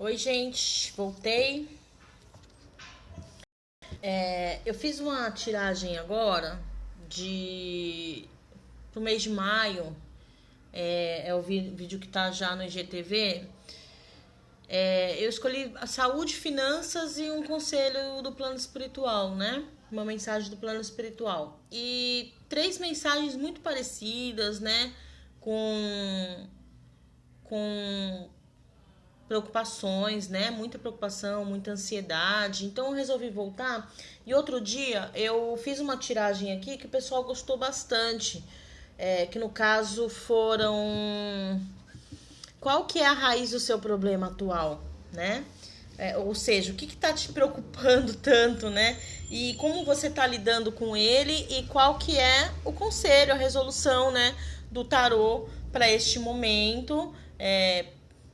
Oi, gente, voltei. Eu fiz uma tiragem agora de pro mês de maio. É o vídeo que tá já no IGTV. Eu escolhi a saúde, finanças e um conselho do plano espiritual, né? Uma mensagem do plano espiritual. E três mensagens muito parecidas, né? Com preocupações, né? Muita preocupação, muita ansiedade. Então eu resolvi voltar. E outro dia eu fiz uma tiragem aqui que o pessoal gostou bastante. Que no caso foram: qual que é a raiz do seu problema atual, né? Ou seja, o que está te preocupando tanto, né? E como você está lidando com ele e qual que é o conselho, a resolução, né, do tarô para este momento,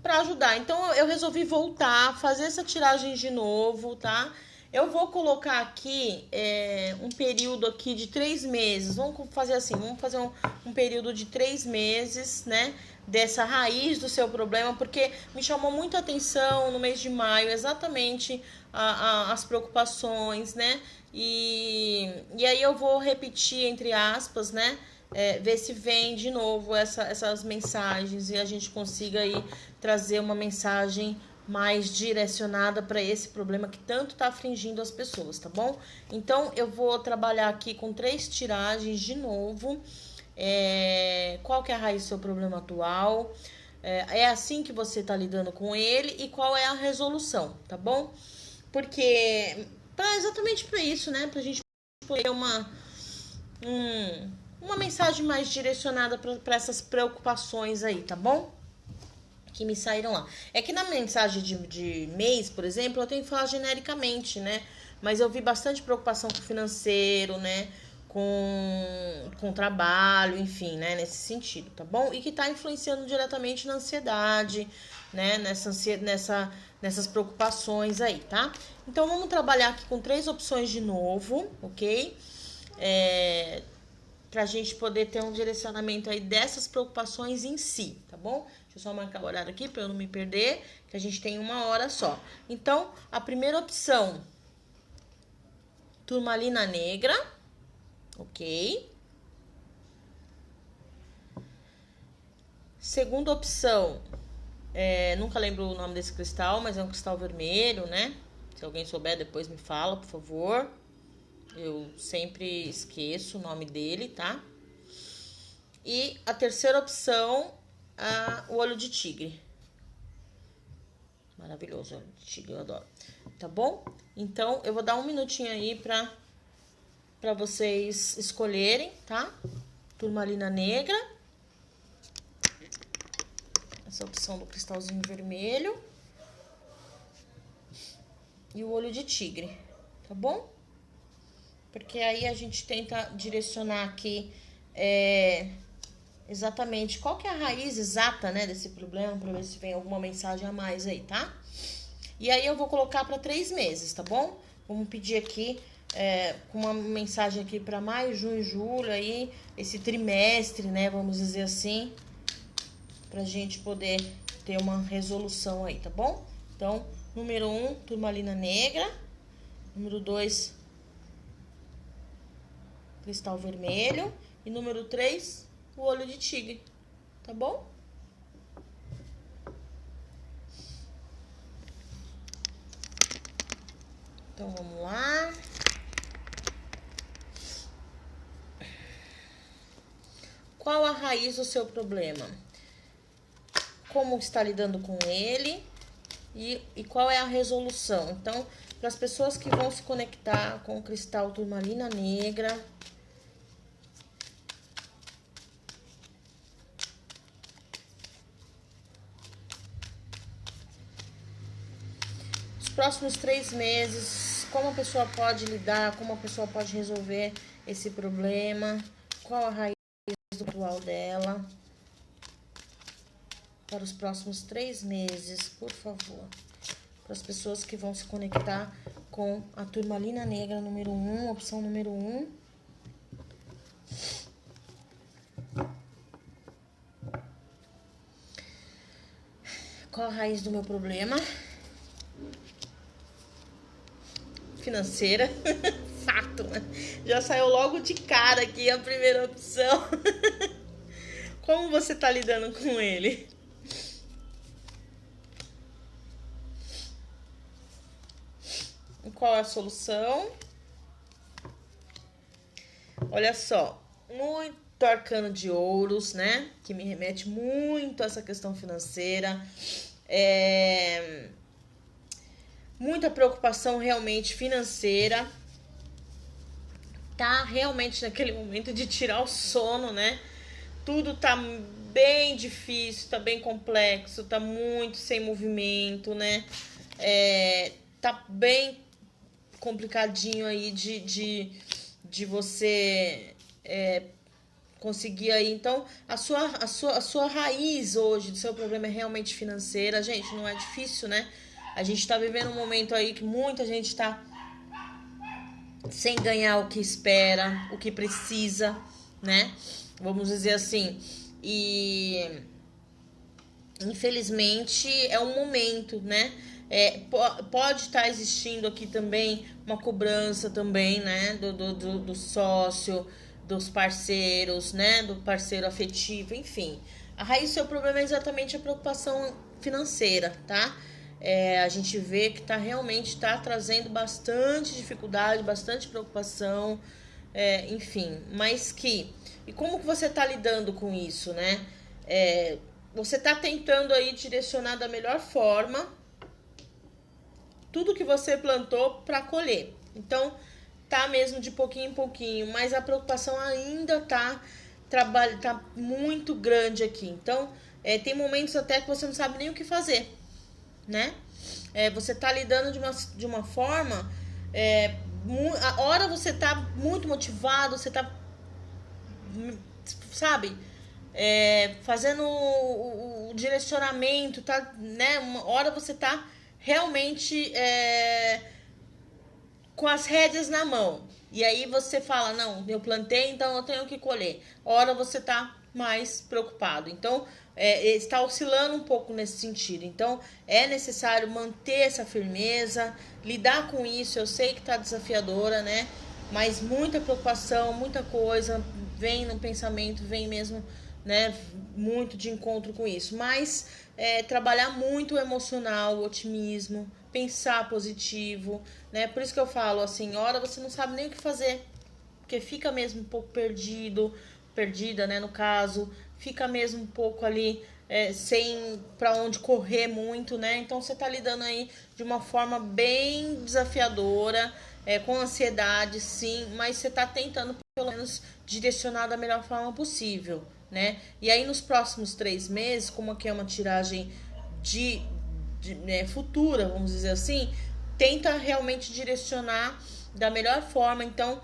para ajudar. Então eu resolvi voltar, fazer essa tiragem de novo, tá? Eu vou colocar aqui um período aqui de 3 meses. Vamos fazer assim, vamos fazer um período de 3 meses, né? Dessa raiz do seu problema, porque me chamou muito a atenção no mês de maio, exatamente as preocupações, né? E aí eu vou repetir, entre aspas, né? Ver se vem de novo essas mensagens e a gente consiga aí trazer uma mensagem mais direcionada para esse problema que tanto está afligindo as pessoas, tá bom? Então eu vou trabalhar aqui com 3 tiragens de novo. Qual que é a raiz do seu problema atual? É assim que você está lidando com ele e qual é a resolução, tá bom? Porque exatamente para isso, né? Pra gente poder uma mensagem mais direcionada para essas preocupações aí, tá bom? Que me saíram lá. É que na mensagem de mês, por exemplo, eu tenho que falar genericamente, né? Mas eu vi bastante preocupação com o financeiro, né? Com trabalho, enfim, né? Nesse sentido, tá bom? E que tá influenciando diretamente na ansiedade, né? Nessas preocupações aí, tá? Então vamos trabalhar aqui com 3 opções de novo, ok? Pra gente poder ter um direcionamento aí dessas preocupações em si, tá bom? Deixa eu só marcar o horário aqui pra eu não me perder, que a gente tem 1 hora só. Então, a primeira opção, turmalina negra, ok? Segunda opção, nunca lembro o nome desse cristal, mas é um cristal vermelho, né? Se alguém souber, depois me fala, por favor. Eu sempre esqueço o nome dele, tá? E a terceira opção, o olho de tigre. Maravilhoso, olho de tigre, eu adoro. Tá bom? Então, eu vou dar 1 minutinho aí pra vocês escolherem, tá? Turmalina negra. Essa opção do cristalzinho vermelho. E o olho de tigre, tá bom? Porque aí a gente tenta direcionar aqui exatamente qual que é a raiz exata, né, desse problema, pra ver se vem alguma mensagem a mais aí, tá? E aí eu vou colocar para 3 meses, tá bom? Vamos pedir aqui com uma mensagem aqui para maio, junho, julho, aí esse trimestre, né, vamos dizer assim, pra gente poder ter uma resolução aí, tá bom? Então, número 1, turmalina negra. Número 2, cristal vermelho. E número 3, o olho de tigre, tá bom? Então, vamos lá. Qual a raiz do seu problema? Como está lidando com ele? E qual é a resolução? Então, para as pessoas que vão se conectar com o cristal turmalina negra, os próximos 3 meses, como a pessoa pode lidar, como a pessoa pode resolver esse problema, qual a raiz atual dela, para os próximos 3 meses, por favor. Para as pessoas que vão se conectar com a turmalina negra número 1, opção número 1. Qual a raiz do meu problema? financeira. Fato, né? Já saiu logo de cara aqui a primeira opção. Como você tá lidando com ele? Qual é a solução? Olha só, muito arcano de ouros, né? Que me remete muito a essa questão financeira. Muita preocupação realmente financeira. Tá realmente naquele momento de tirar o sono, né? Tudo tá bem difícil, tá bem complexo, tá muito sem movimento, né? Tá bem complicadinho aí de você conseguir aí. Então, a sua raiz hoje do seu problema é realmente financeira. Gente, não é difícil, né? A gente tá vivendo um momento aí que muita gente tá sem ganhar o que espera, o que precisa, né? Vamos dizer assim. E infelizmente é um momento, né? Pode estar existindo aqui também uma cobrança também, né? Do sócio, dos parceiros, né? Do parceiro afetivo, enfim. A raiz do seu problema é exatamente a preocupação financeira, tá? A gente vê que realmente tá trazendo bastante dificuldade, bastante preocupação, enfim, mas que... E como que você tá lidando com isso, né? Você tá tentando aí direcionar da melhor forma tudo que você plantou para colher. Então, tá mesmo de pouquinho em pouquinho, mas a preocupação ainda tá muito grande aqui. Então, tem momentos até que você não sabe nem o que fazer, né? Você tá lidando de uma forma... a hora você tá muito motivado, você tá... Sabe? Fazendo o direcionamento, tá, né? Uma hora você tá realmente com as rédeas na mão. E aí você fala, não, eu plantei, então eu tenho que colher. Hora você tá mais preocupado. Então, está oscilando um pouco nesse sentido. Então, é necessário manter essa firmeza, lidar com isso. Eu sei que tá desafiadora, né? Mas muita preocupação, muita coisa vem no pensamento, vem mesmo, né, muito de encontro com isso. Mas trabalhar muito o emocional, o otimismo, pensar positivo, né? Por isso que eu falo assim, hora você não sabe nem o que fazer, porque fica mesmo um pouco perdida, né, no caso, fica mesmo um pouco ali sem para onde correr muito, né? Então você tá lidando aí de uma forma bem desafiadora, com ansiedade, sim, mas você tá tentando pelo menos direcionar da melhor forma possível, né? E aí nos próximos 3 meses, como aqui é uma tiragem né, futura, vamos dizer assim, tenta realmente direcionar da melhor forma. Então,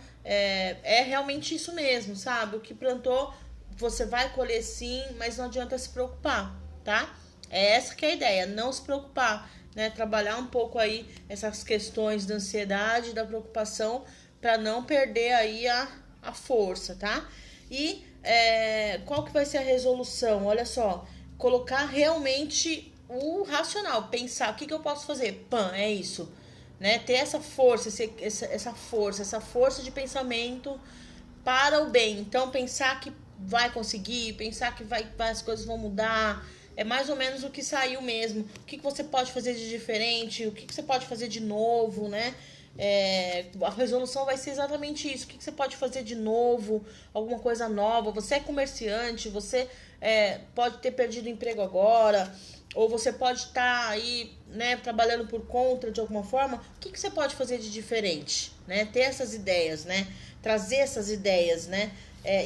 realmente isso mesmo, sabe? O que plantou, você vai colher sim, mas não adianta se preocupar, tá? Essa que é a ideia, não se preocupar, né? Trabalhar um pouco aí essas questões da ansiedade, da preocupação, para não perder aí a força, tá? E qual que vai ser a resolução? Olha só, colocar realmente o racional, pensar o que eu posso fazer. É isso, né? Ter essa força, essa força de pensamento para o bem. Então, pensar que vai conseguir, pensar que as coisas vão mudar. É mais ou menos o que saiu mesmo. O que você pode fazer de diferente, o que você pode fazer de novo, né? A resolução vai ser exatamente isso. O que você pode fazer de novo, alguma coisa nova. Você é comerciante, você pode ter perdido o emprego agora, ou você pode estar aí, né, trabalhando por conta de alguma forma. O que você pode fazer de diferente, né? Ter essas ideias, né? Trazer essas ideias, né?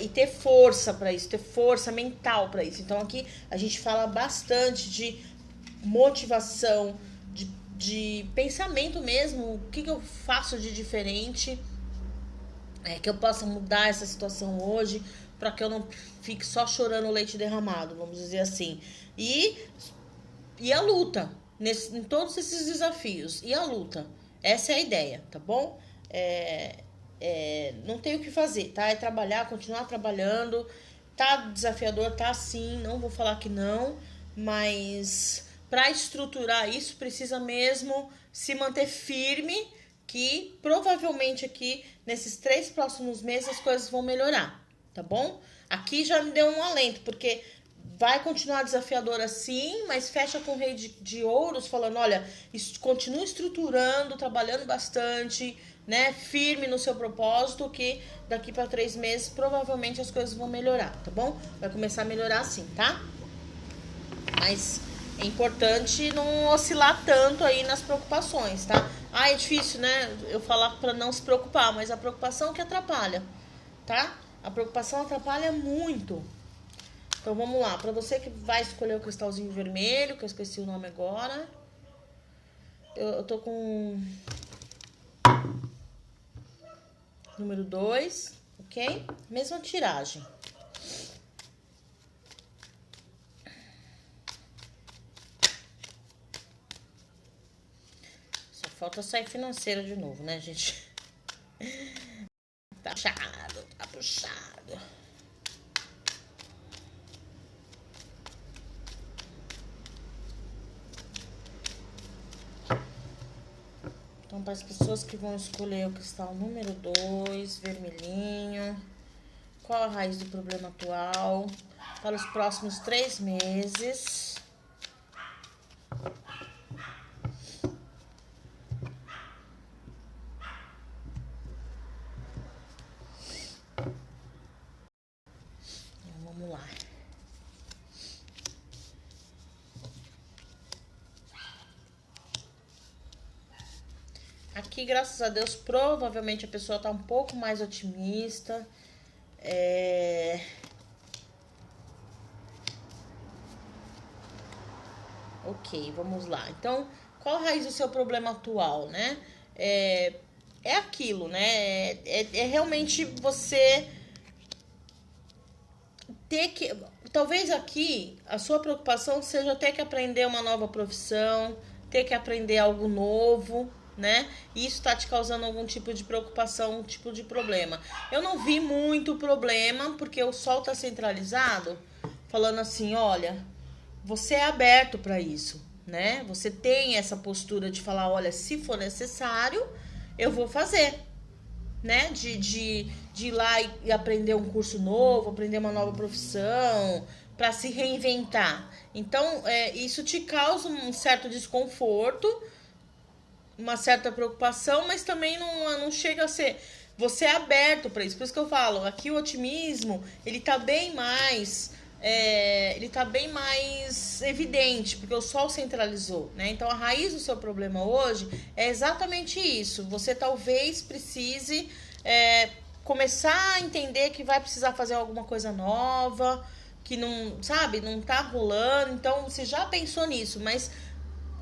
E ter força para isso, ter força mental para isso. Então aqui a gente fala bastante de motivação, de pensamento mesmo. O que eu faço de diferente, que eu possa mudar essa situação hoje, para que eu não fique só chorando o leite derramado, vamos dizer assim. E a luta, em todos esses desafios, e a luta. Essa é a ideia, tá bom? Não tem o que fazer, tá? É trabalhar, continuar trabalhando. Tá desafiador, tá sim, não vou falar que não, mas para estruturar isso precisa mesmo se manter firme, que provavelmente aqui nesses 3 próximos meses as coisas vão melhorar, tá bom? Aqui já me deu um alento, porque vai continuar desafiador assim, mas fecha com o rei de ouros, falando, olha, continua estruturando, trabalhando bastante, né, firme no seu propósito, que daqui para 3 meses provavelmente as coisas vão melhorar, tá bom? Vai começar a melhorar assim, tá? Mas é importante não oscilar tanto aí nas preocupações, tá? Ah, é difícil, né, eu falar para não se preocupar, mas a preocupação que atrapalha, tá? A preocupação atrapalha muito. Então vamos lá, para você que vai escolher o cristalzinho vermelho, que eu esqueci o nome agora. Eu tô com número 2, ok? Mesma tiragem. Só falta sair financeiro de novo, né, gente? Tá puxado, tá puxado. Então, para as pessoas que vão escolher o cristal número 2, vermelhinho, qual a raiz do problema atual para os próximos 3 meses? Então, vamos lá. Aqui, graças a Deus, provavelmente a pessoa tá um pouco mais otimista. Ok, vamos lá. Então, qual a raiz do seu problema atual, né? É aquilo, né? É realmente você ter que... Talvez aqui a sua preocupação seja ter que aprender uma nova profissão, ter que aprender algo novo, né? E isso tá te causando algum tipo de preocupação, um tipo de problema. Eu não vi muito problema, porque o Sol tá centralizado, falando assim, olha, você é aberto para isso, né? Você tem essa postura de falar, olha, se for necessário, eu vou fazer, né? De ir lá e aprender um curso novo, aprender uma nova profissão, para se reinventar. Então, isso te causa um certo desconforto, uma certa preocupação, mas também não chega a ser... Você é aberto para isso. Por isso que eu falo, aqui o otimismo, ele tá bem mais... ele tá bem mais evidente, porque o Sol centralizou, né? Então a raiz do seu problema hoje é exatamente isso. Você talvez precise começar a entender que vai precisar fazer alguma coisa nova, que não, sabe, não tá rolando. Então você já pensou nisso, mas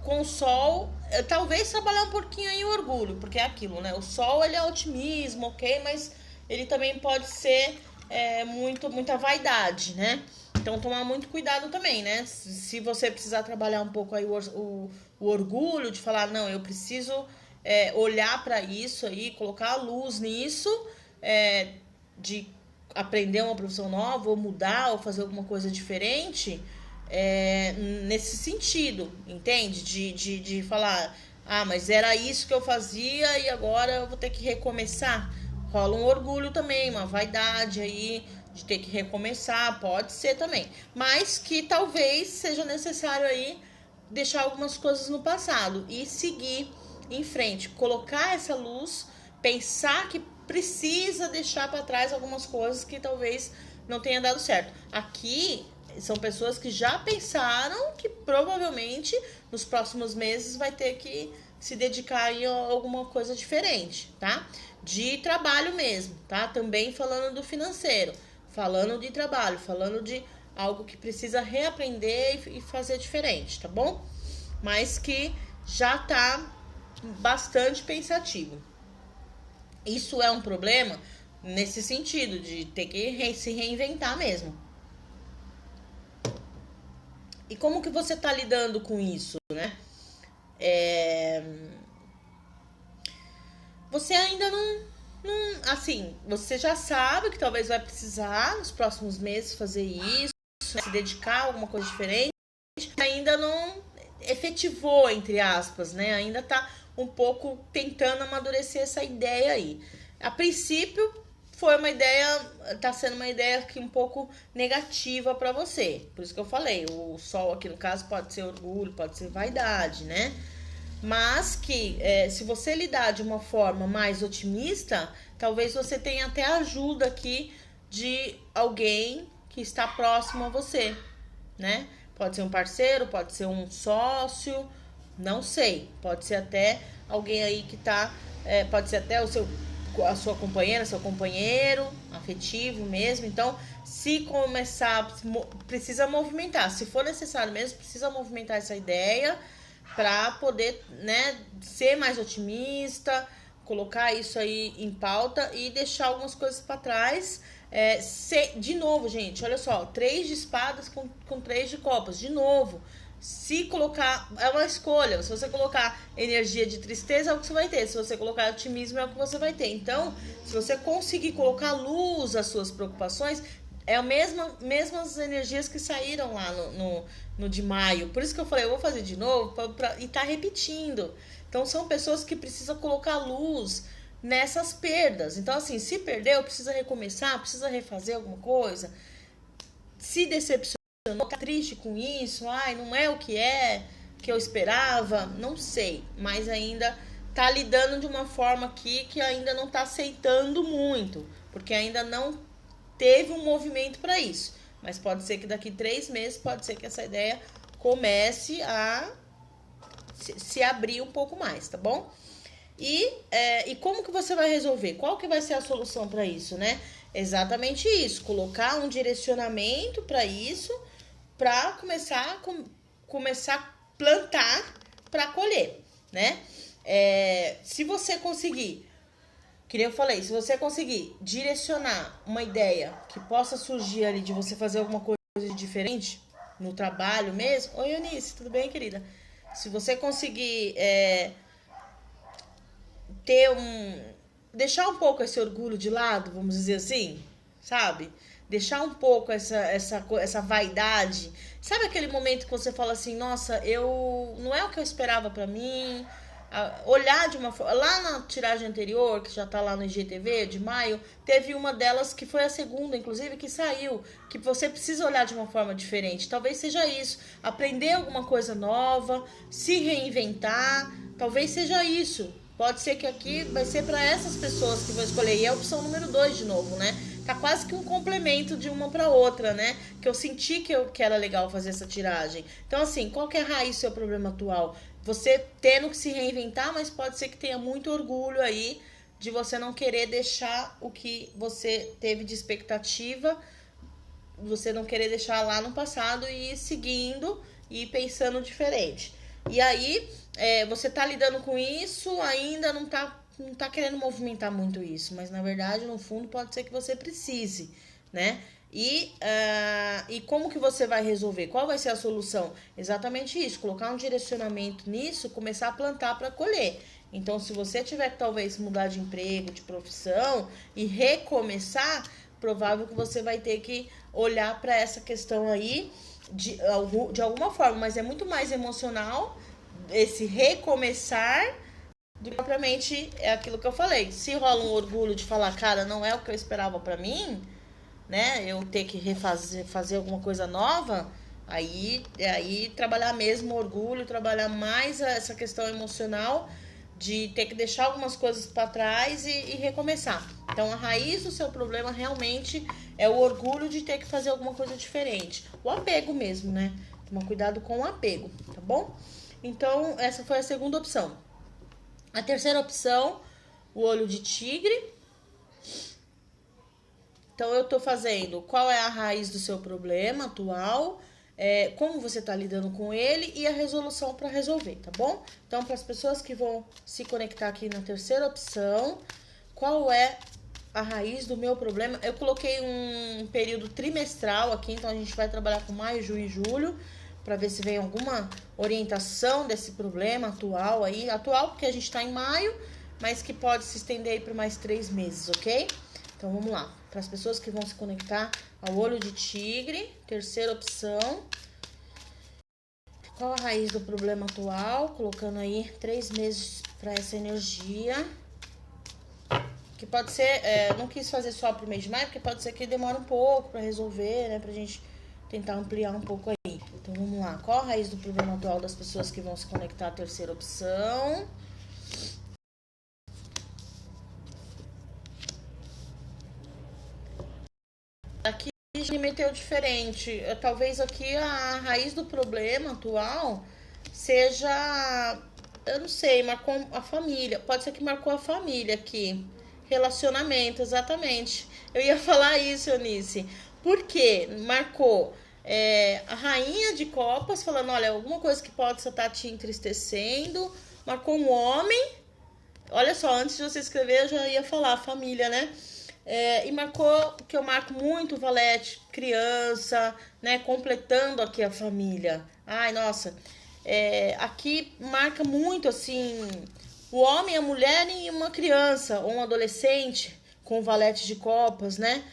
com o Sol, talvez trabalhar um pouquinho aí o orgulho, porque é aquilo, né? O Sol, ele é otimismo, ok? Mas ele também pode ser muita vaidade, né? Então, tomar muito cuidado também, né? Se você precisar trabalhar um pouco aí o orgulho de falar, não, eu preciso olhar para isso aí, colocar a luz nisso, de aprender uma profissão nova, ou mudar, ou fazer alguma coisa diferente, nesse sentido, entende? De falar, ah, mas era isso que eu fazia e agora eu vou ter que recomeçar. Rola um orgulho também, uma vaidade aí de ter que recomeçar, pode ser também. Mas que talvez seja necessário aí deixar algumas coisas no passado e seguir em frente, colocar essa luz, pensar que precisa deixar para trás algumas coisas que talvez não tenha dado certo. Aqui são pessoas que já pensaram que provavelmente nos próximos meses vai ter que se dedicar a alguma coisa diferente, tá? De trabalho mesmo, tá? Também falando do financeiro, falando de trabalho, falando de algo que precisa reaprender e fazer diferente, tá bom? Mas que já tá bastante pensativo. Isso é um problema nesse sentido, de ter que se reinventar mesmo. E como que você tá lidando com isso, né? Você ainda assim, você já sabe que talvez vai precisar nos próximos meses fazer isso, se dedicar a alguma coisa diferente, ainda não efetivou, entre aspas, né? Ainda tá um pouco tentando amadurecer essa ideia aí. A princípio, foi uma ideia, tá sendo uma ideia aqui um pouco negativa para você. Por isso que eu falei, o sol aqui no caso pode ser orgulho, pode ser vaidade, né? Mas que se você lidar de uma forma mais otimista, talvez você tenha até ajuda aqui de alguém que está próximo a você, né? Pode ser um parceiro, pode ser um sócio, não sei. Pode ser até alguém aí que tá, pode ser até a sua companheira, seu companheiro, afetivo mesmo. Então, se começar, precisa movimentar. Se for necessário mesmo, precisa movimentar essa ideia para poder, né, ser mais otimista, colocar isso aí em pauta e deixar algumas coisas para trás. De novo, gente, olha só, 3 de espadas com 3 de copas, de novo. Se colocar, é uma escolha. Se você colocar energia de tristeza, é o que você vai ter. Se você colocar otimismo, é o que você vai ter. Então, se você conseguir colocar luz às suas preocupações, é a mesmas energias que saíram lá no de maio. Por isso que eu falei, eu vou fazer de novo e tá repetindo. Então, são pessoas que precisam colocar luz nessas perdas. Então, assim, se perdeu, precisa recomeçar, precisa refazer alguma coisa. Se decepcionou, tá triste com isso, não é o que eu esperava, não sei, mas ainda tá lidando de uma forma aqui que ainda não tá aceitando muito, porque ainda não teve um movimento para isso, mas pode ser que daqui 3 meses, pode ser que essa ideia comece a se abrir um pouco mais, tá bom? E como que você vai resolver? Qual que vai ser a solução para isso, né? Exatamente isso, colocar um direcionamento para isso, para começar a plantar para colher, né? Se você conseguir, que nem eu falei, se você conseguir direcionar uma ideia que possa surgir ali de você fazer alguma coisa diferente no trabalho mesmo. Oi, Eunice, tudo bem, querida? Se você conseguir deixar um pouco esse orgulho de lado, vamos dizer assim, sabe? Deixar um pouco essa vaidade. Sabe aquele momento que você fala assim, nossa, não é o que eu esperava pra mim. Olhar de uma forma. Lá na tiragem anterior, que já tá lá no IGTV, de maio, teve uma delas que foi a segunda, inclusive, que saiu. Que você precisa olhar de uma forma diferente. Talvez seja isso. Aprender alguma coisa nova, se reinventar. Talvez seja isso. Pode ser que aqui vai ser para essas pessoas que vão escolher. E é a opção número 2 de novo, né? Tá quase que um complemento de uma para outra, né? Que eu senti que era legal fazer essa tiragem. Então, assim, qual que é a raiz do seu problema atual? Você tendo que se reinventar, mas pode ser que tenha muito orgulho aí de você não querer deixar o que você teve de expectativa, você não querer deixar lá no passado e ir seguindo e pensando diferente. E aí, você tá lidando com isso, ainda não tá querendo movimentar muito isso, mas na verdade, no fundo, pode ser que você precise, né? E como que você vai resolver? Qual vai ser a solução? Exatamente isso, colocar um direcionamento nisso, começar a plantar para colher. Então, se você tiver que talvez mudar de emprego, de profissão e recomeçar, provável que você vai ter que olhar para essa questão aí de alguma forma, mas é muito mais emocional esse recomeçar do que propriamente aquilo que eu falei. Se rola um orgulho de falar, cara, não é o que eu esperava para mim, né? Eu ter que fazer alguma coisa nova, aí trabalhar mesmo o orgulho, trabalhar mais essa questão emocional de ter que deixar algumas coisas para trás e recomeçar. Então, a raiz do seu problema realmente é o orgulho de ter que fazer alguma coisa diferente. O apego mesmo, né? Toma cuidado com o apego, tá bom? Então, essa foi a segunda opção. A terceira opção, o olho de tigre. Então, eu tô fazendo qual é a raiz do seu problema atual, como você tá lidando com ele e a resolução para resolver, tá bom? Então, para as pessoas que vão se conectar aqui na terceira opção, qual é a raiz do meu problema? Eu coloquei um período trimestral aqui, então a gente vai trabalhar com maio, junho e julho, para ver se vem alguma orientação desse problema atual aí. Atual porque a gente tá em maio, mas que pode se estender aí por mais 3 meses, ok? Então, vamos lá. Para as pessoas que vão se conectar ao olho de tigre, terceira opção. Qual a raiz do problema atual? Colocando aí 3 meses para essa energia. Que pode ser, não quis fazer só pro mês de maio, porque pode ser que demore um pouco para resolver, né? Pra gente tentar ampliar um pouco aí. Então vamos lá. Qual a raiz do problema atual das pessoas que vão se conectar à terceira opção? Aqui me meteu diferente. Talvez aqui a raiz do problema atual seja, eu não sei, marcou a família. Pode ser que marcou a família aqui. Relacionamento, exatamente. Eu ia falar isso, Eunice. Por quê? Marcou a rainha de copas, falando, olha, alguma coisa que pode estar te entristecendo. Marcou um homem. Olha só, antes de você escrever, eu já ia falar, família, né? E marcou, que eu marco muito, Valete, criança, né? Completando aqui a família. Ai, nossa. Aqui marca muito, assim, o homem, a mulher e uma criança, ou um adolescente, com valete de copas, né?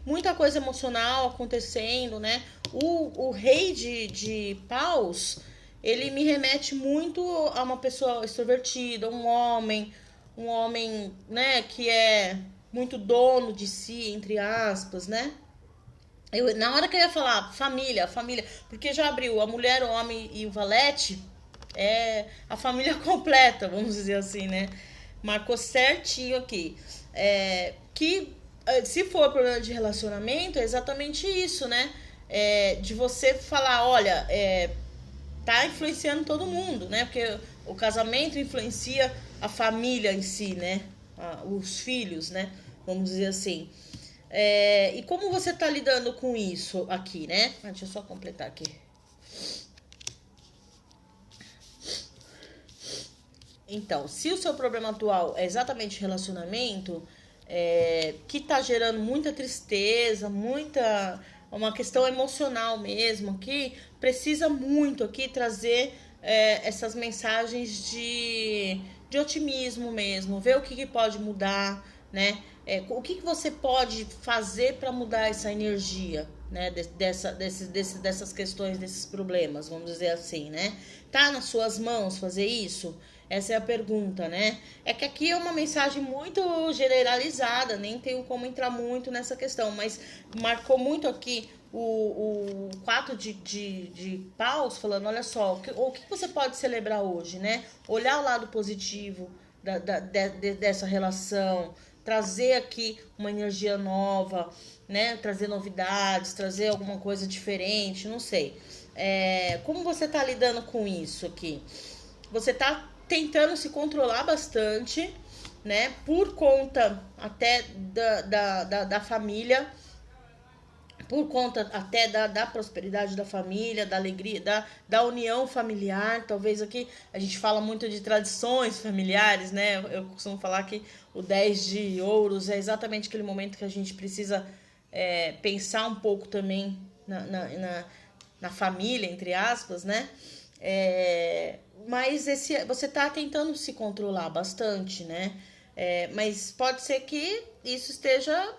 Muita coisa emocional acontecendo, né? O rei de paus, ele me remete muito a uma pessoa extrovertida, um homem, né, que é muito dono de si, entre aspas, né? Na hora que eu ia falar família, porque já abriu a mulher, o homem e o valete, a família completa, vamos dizer assim, né? Marcou certinho aqui. Que se for problema de relacionamento, é exatamente isso, né? De você falar, olha, tá influenciando todo mundo, né? Porque o casamento influencia a família em si, né? Os filhos, né? Vamos dizer assim. E como você tá lidando com isso aqui, né? Deixa eu só completar aqui. Então, se o seu problema atual é exatamente relacionamento, que tá gerando muita tristeza, uma questão emocional mesmo aqui, precisa muito aqui trazer essas mensagens de otimismo mesmo, ver o que pode mudar, né? O que você pode fazer para mudar essa energia, né? Dessas questões, desses problemas, vamos dizer assim, né? Tá nas suas mãos fazer isso? Essa é a pergunta, né? É que aqui é uma mensagem muito generalizada, nem tenho como entrar muito nessa questão, mas marcou muito aqui o 4 de paus, falando, olha só, o que você pode celebrar hoje, né? Olhar o lado positivo dessa relação, trazer aqui uma energia nova, né? Trazer novidades, trazer alguma coisa diferente, não sei. Como você tá lidando com isso aqui? Você tá tentando se controlar bastante, né? Por conta até da família, por conta até da prosperidade da família, da alegria, da união familiar. Talvez aqui a gente fala muito de tradições familiares, né? Eu costumo falar que o 10 de ouros é exatamente aquele momento que a gente precisa pensar um pouco também na família, entre aspas, né? Mas você tá tentando se controlar bastante, né? Mas pode ser que isso esteja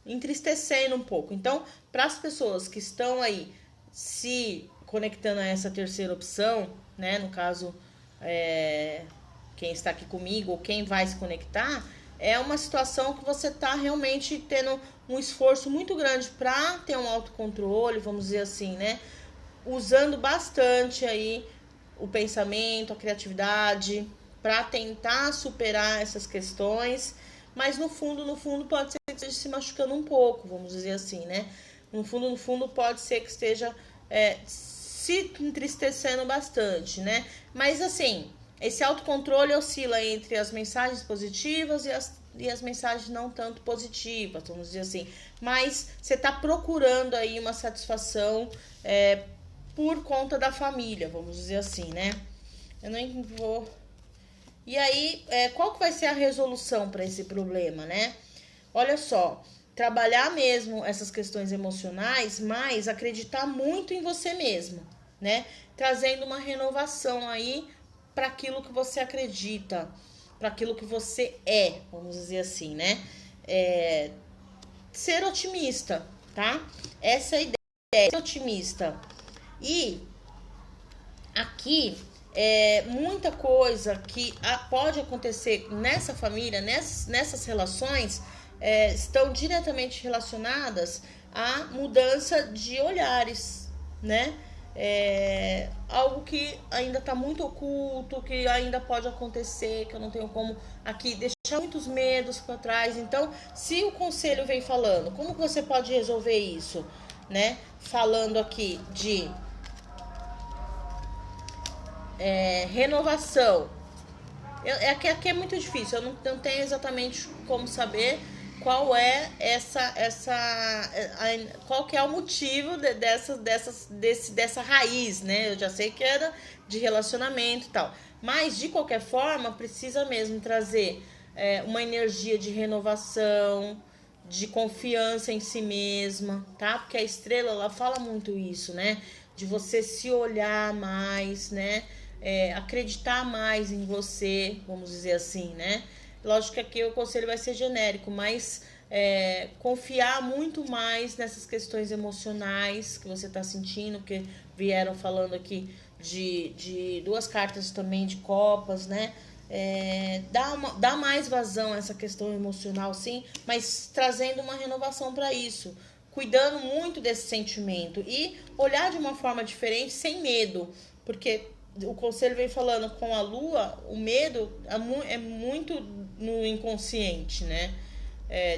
entristecendo um pouco. Então, para as pessoas que estão aí se conectando a essa terceira opção, né? No caso, quem está aqui comigo ou quem vai se conectar, é uma situação que você está realmente tendo um esforço muito grande para ter um autocontrole, vamos dizer assim, né? Usando bastante aí o pensamento, a criatividade para tentar superar essas questões, mas no fundo pode ser que esteja se machucando um pouco, vamos dizer assim, né? No fundo pode ser que esteja se entristecendo bastante, né? Mas assim, esse autocontrole oscila entre as mensagens positivas e as mensagens não tanto positivas, vamos dizer assim. Mas você está procurando aí uma satisfação por conta da família, vamos dizer assim, né? Eu nem vou... E aí, qual que vai ser a resolução para esse problema, né? Olha só, trabalhar mesmo essas questões emocionais, mas acreditar muito em você mesmo, né? Trazendo uma renovação aí para aquilo que você acredita, para aquilo que você vamos dizer assim, né? Ser otimista, tá? Essa é a ideia, ser otimista. E aqui, muita coisa que pode acontecer nessa família, nessas relações, estão diretamente relacionadas à mudança de olhares, né? Algo que ainda está muito oculto, que ainda pode acontecer, que eu não tenho como aqui deixar muitos medos para trás. Então, se o conselho vem falando, como que você pode resolver isso, né? Falando aqui de renovação. Aqui é muito difícil, eu não tenho exatamente como saber qual é qual que é o motivo dessa raiz, né? Eu já sei que era de relacionamento e tal, mas de qualquer forma precisa mesmo trazer uma energia de renovação, de confiança em si mesma, tá? Porque a estrela, ela fala muito isso, né? De você se olhar mais, né? Acreditar mais em você, vamos dizer assim, né? Lógico que aqui o conselho vai ser genérico, mas confiar muito mais nessas questões emocionais que você está sentindo, porque vieram falando aqui de duas cartas também de copas, né? Dá mais vazão a essa questão emocional, sim, mas trazendo uma renovação para isso, cuidando muito desse sentimento e olhar de uma forma diferente, sem medo, porque o conselho vem falando com a lua, o medo é muito no inconsciente, né?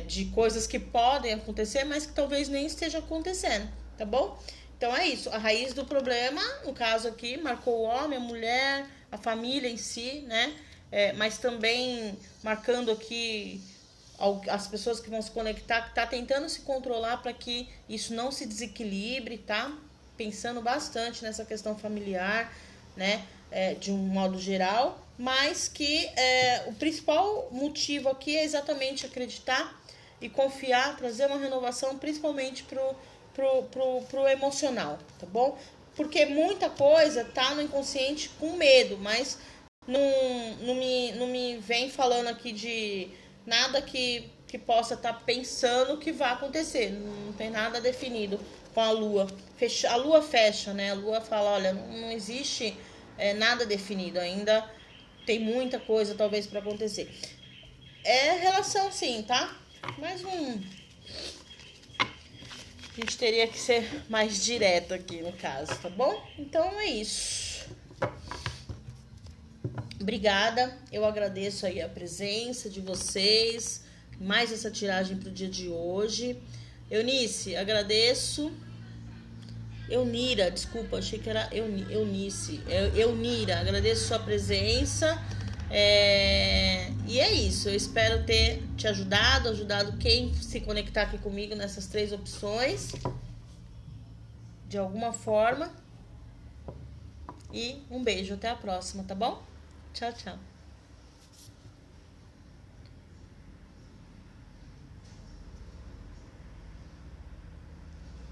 De coisas que podem acontecer, mas que talvez nem esteja acontecendo, tá bom? Então é isso, a raiz do problema, no caso aqui, marcou o homem, a mulher, a família em si, né? Mas também marcando aqui as pessoas que vão se conectar, que tá tentando se controlar para que isso não se desequilibre, tá? Pensando bastante nessa questão familiar, né? De um modo geral, mas que o principal motivo aqui é exatamente acreditar e confiar, trazer uma renovação, principalmente pro emocional, tá bom? Porque muita coisa tá no inconsciente com medo, mas não me vem falando aqui de nada que possa estar pensando que vai acontecer. Não tem nada definido com a lua. A lua fecha, né? A lua fala, olha, não existe nada definido ainda. Tem muita coisa talvez para acontecer. Relação sim, tá? Mas a gente teria que ser mais direto aqui no caso, tá bom? Então é isso. Obrigada, eu agradeço aí a presença de vocês, mais essa tiragem pro dia de hoje. Eunice, agradeço. Eunira, desculpa, achei que era Eunice. Eunira, agradeço sua presença. E é isso, eu espero ter te ajudado quem se conectar aqui comigo nessas 3 opções, de alguma forma. E um beijo, até a próxima, tá bom? Tchau, tchau.